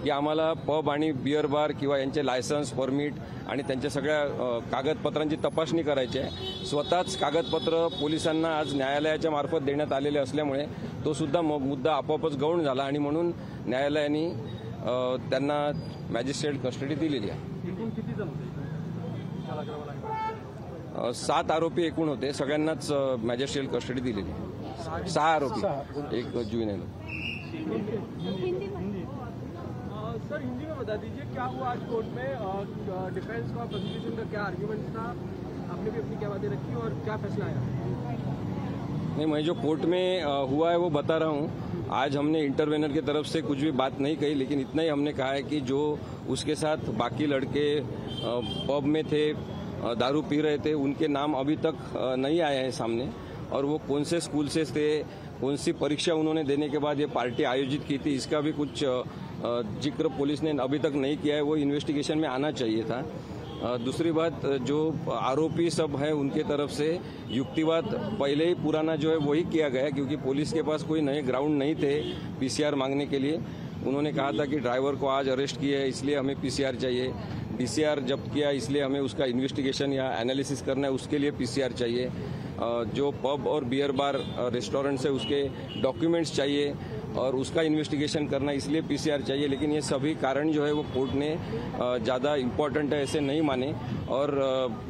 की आम्हाला पब आणि बिअर बार किंवा यांचे लायसन्स परमिट आणि त्यांच्या सगळ्या कागदपत्रांची तपासणी करायची आहे। स्वतःच कागदपत्र पोलिसांना आज न्यायालयाच्या मार्फत देण्यात आलेले असल्यामुळे तो सुद्धा मुद्दा आपोआपच गौण झाला आणि म्हणून न्यायालयाने त्यांना मॅजिस्ट्रेट कस्टडी दिलेली आहे। 7 आरोपी एकूण होते, सगळ्यांनाच मॅजिस्ट्रेट कस्टडी दिलेली आहे। 6 आरोपी, एक जुवेनाइल। सर हिंदी में बता दीजिए क्या हुआ आज कोर्ट में, डिफेंस का प्रोसिक्यूशन का क्या आर्ग्यूमेंट था, आपने भी अपनी क्या बातें रखी और क्या फैसला आया? नहीं, मैं जो कोर्ट में हुआ है वो बता रहा हूँ। आज हमने इंटरवेनर की तरफ से कुछ भी बात नहीं कही, लेकिन इतना ही हमने कहा है कि जो उसके साथ बाकी लड़के पब में थे, दारू पी रहे थे, उनके नाम अभी तक नहीं आए हैं सामने, और वो कौन से स्कूल से थे, कौन सी परीक्षा उन्होंने देने के बाद ये पार्टी आयोजित की थी, इसका भी कुछ जिक्र पुलिस ने अभी तक नहीं किया है। वो इन्वेस्टिगेशन में आना चाहिए था। दूसरी बात, जो आरोपी सब है उनके तरफ से युक्तिवाद पहले ही पुराना जो है वही किया गया, क्योंकि पुलिस के पास कोई नए ग्राउंड नहीं थे पीसीआर मांगने के लिए। उन्होंने कहा था कि ड्राइवर को आज अरेस्ट किया है इसलिए हमें पीसीआर चाहिए, पीसीआर जब्त किया इसलिए हमें उसका इन्वेस्टिगेशन या एनालिसिस करना है, उसके लिए पीसीआर चाहिए। जो पब और बियर बार रेस्टोरेंट्स है उसके डॉक्यूमेंट्स चाहिए और उसका इन्वेस्टिगेशन करना, इसलिए पीसीआर चाहिए। लेकिन ये सभी कारण जो है वो कोर्ट ने ज़्यादा इम्पोर्टेंट है ऐसे नहीं माने और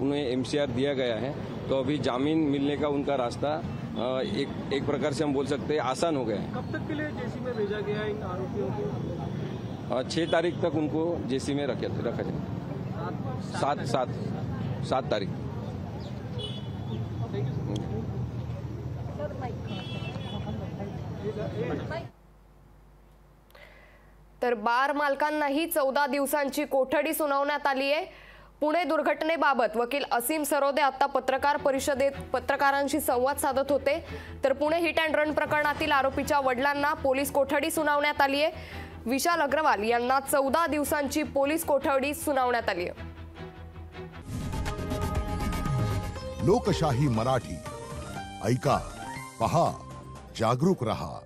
उन्हें एमसीआर दिया गया है। तो अभी जामीन मिलने का उनका रास्ता एक प्रकार से हम बोल सकते हैं आसान हो गया है। कब तक के लिए जेसी में भेजा गया इन आरोपियों को? 6 तारीख तक उनको जेसी में रखा जाए। 7 तारीख। तर बार मालकांनाही 14 दिवसांची कोठडी सुनावण्यात आली आहे। पुणे दुर्घटनेबाबत वकील असीम सरोदे आता पत्रकार परिषदेत पत्रकारांशी संवाद साधत होते। तर पुणे हिट अँड रन प्रकरणातील आरोपीच्या वडिलांना पोलीस कोठडी सुनावण्यात आली आहे। विशाल अग्रवाल यांना 14 दिवसांची पोलीस कोठडी सुनावण्यात आली आहे। लोकशाही मराठी ऐका, पहा, जागरूक रहा।